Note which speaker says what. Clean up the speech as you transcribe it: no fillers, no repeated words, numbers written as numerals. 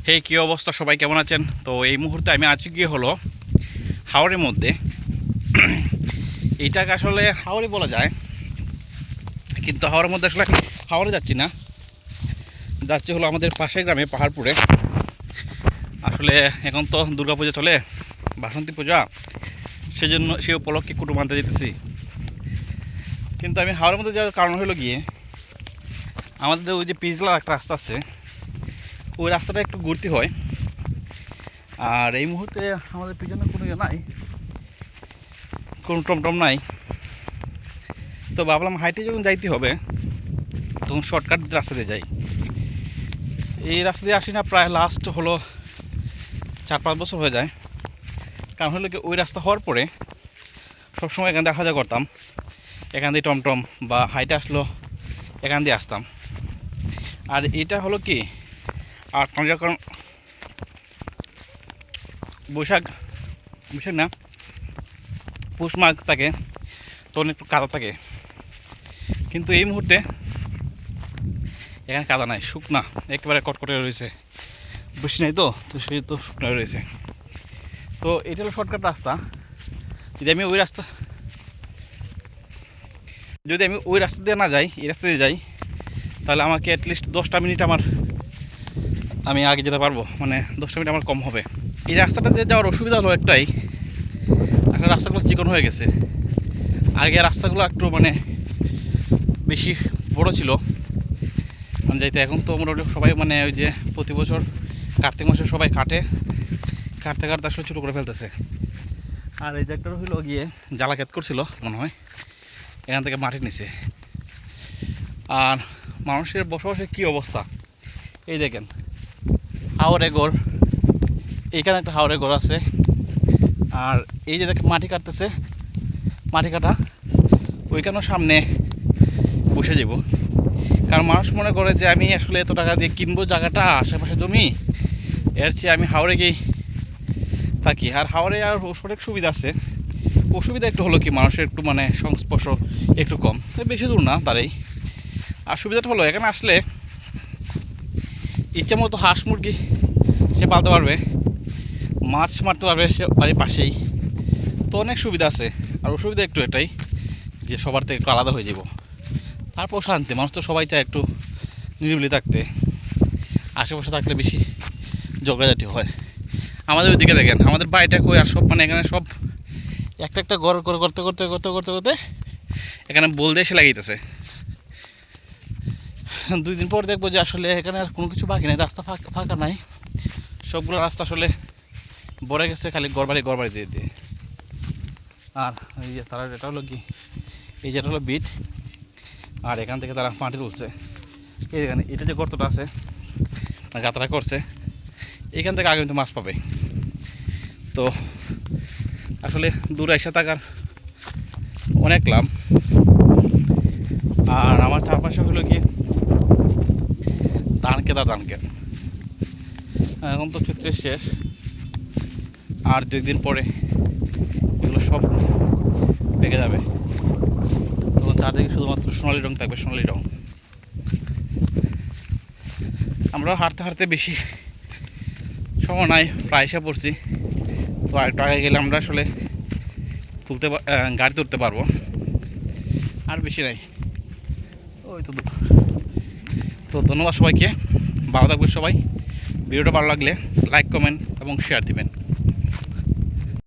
Speaker 1: হে কী অবস্থা, সবাই কেমন আছেন? তো এই মুহূর্তে আমি আছি গিয়ে হলো হাওরের মধ্যে। এইটাকে আসলে হাওরে বলা যায়, কিন্তু হাওরের মধ্যে আসলে হাওরে যাচ্ছি না, যাচ্ছি হলো আমাদের পাশের গ্রামে পাহাড়পুরে। আসলে এখন তো দুর্গাপূজা চলে, বাসন্তী পূজা, সেজন্য সে উপলক্ষে কুটুম আনতে যেতেছি। কিন্তু আমি হাওরের মধ্যে যাওয়ার কারণ হলো গিয়ে আমাদের ওই যে পিছলা একটা রাস্তা আছে, ওই রাস্তাটা একটু ঘুরতে হয়। আর এই মুহূর্তে আমাদের পিছনে কোনো ইয়ে নাই, কোনো টমটম নাই। তো ভাবলাম হাইটে যখন যাইতে হবে তখন শর্টকাট রাস্তা দিয়ে যাই। এই রাস্তা দিয়ে আসি না প্রায় লাস্ট হলো 4-5 বছর হয়ে যায়। কারণ হলো কি, ওই রাস্তা হওয়ার পরে সবসময় এখান দিয়ে আসা যাওয়া করতাম, এখান দিয়ে টমটম বা হাইটে আসলো এখান দিয়ে আসতাম। আর এটা হলো কি, আর যখন বৈশাখ বৈশাখ না পৌষ মাঘ থাকে তখন একটু কাদা থাকে, কিন্তু এই মুহূর্তে এখানে কাদা নাই, শুকনা একেবারে কটকটে রয়েছে, বৃষ্টি নেই তো, সেই তো শুকনো রয়েছে। তো এটা হলো শর্টকাট রাস্তা। যদি আমি ওই রাস্তা দিয়ে না যাই, এই রাস্তা দিয়ে যাই, তাহলে আমাকে অ্যাটলিস্ট 10টা মিনিট আমি আগে যেতে পারবো, মানে 10টা মিনিট আমার কম হবে। এই রাস্তাটা দিয়ে যাওয়ার অসুবিধা হলো একটাই, এখন রাস্তাগুলো চিকন হয়ে গেছে। আগে রাস্তাগুলো একটু মানে বেশি বড় ছিল যাইতে, এখন তো মোটামুটি সবাই মানে ওই যে প্রতি বছর কার্তিক মাসে সবাই কাটতে আসলে ছোটো করে ফেলতেছে। আর এই জায়গাটা হইলো গিয়ে জ্বালা ক্ষেত করছিল মনে হয়, এখান থেকে মাটি নিছে। আর মানুষের বসবাসের কী অবস্থা, এই দেখেন হাওরে ঘর, এইখানে একটা হাওরে ঘর আছে। আর এই যে দেখেন মাটি কাটতেছে, মাটি কাটা ওইখানেও সামনে বসে যাব। কারণ মানুষ মনে করে যে আমি আসলে এত টাকা দিয়ে কিনবো জায়গাটা, আশেপাশে জমি, এর চেয়ে আমি হাওড়ে গিয়ে থাকি। আর হাওড়ে আর অনেক সুবিধা আছে, অসুবিধা একটু হলো কি মানুষের একটু মানে সংস্পর্শ একটু কম, বেশি দূর না তারাই। আর সুবিধাটা হলো এখানে আসলে ইচ্ছা মতো হাঁস মুরগি সে পালতে পারবে, মাছ মারতে পারবে সে বাড়ির পাশেই, তো অনেক সুবিধা আছে। আর অসুবিধা একটু এটাই যে সবার থেকে একটু আলাদা হয়ে যাব। তারপর শান্তি, মানুষ তো সবাই চায় একটু নিরিবিলি থাকতে, আশেপাশে থাকলে বেশি ঝগড়াঝাটি হয়। আমাদের ওইদিকে দেখেন আমাদের বাড়িটা কই, আর সব মানে এখানে সব একটা একটা ঘর করে করতে করতে করতে করতে করতে এখানে বলদে এসে লাগিয়েছে। 2 দিন পর দেখবো যে আসলে এখানে আর কোনো কিছু বাকি নেই, রাস্তা ফাঁকা নাই, সবগুলো রাস্তা আসলে ভরে গেছে খালি ঘরবাড়ি দিয়ে দিয়ে। আর এই যে তারা এটা হলো কি, এই যেটা হলো বিট, আর এখান থেকে তারা মাটি তুলছে। এইখানে এটা যে গর্তটা আছে, গাঁতরা করছে, এইখান থেকে আগে কিন্তু মাছ পাবে। তো আসলে দূরে এসে থাকার অনেক লাভ। আর আমার চারপাশে হলো কি ধান ক্ষেত আর ধান ক্ষেত। এখন তো চৈত্রের শেষ, আর 2 দিন পরে এগুলো সব পেকে যাবে, তখন চারদিকে শুধুমাত্র সোনালি রং থাকবে, সোনালি রং। আমরা হাঁটতে হাঁটতে বেশি সময় নাই, প্রায় এসে পড়ছি। তো আরেকটু আগে গেলে আমরা আসলে গাড়ি তুলতে পারবো, আর বেশি নাই, ওই তো। তো ধন্যবাদ সবাইকে, ভালো থাকবে সবাই। ভিডিওটা ভালো লাগলে লাইক, কমেন্ট এবং শেয়ার দিবেন।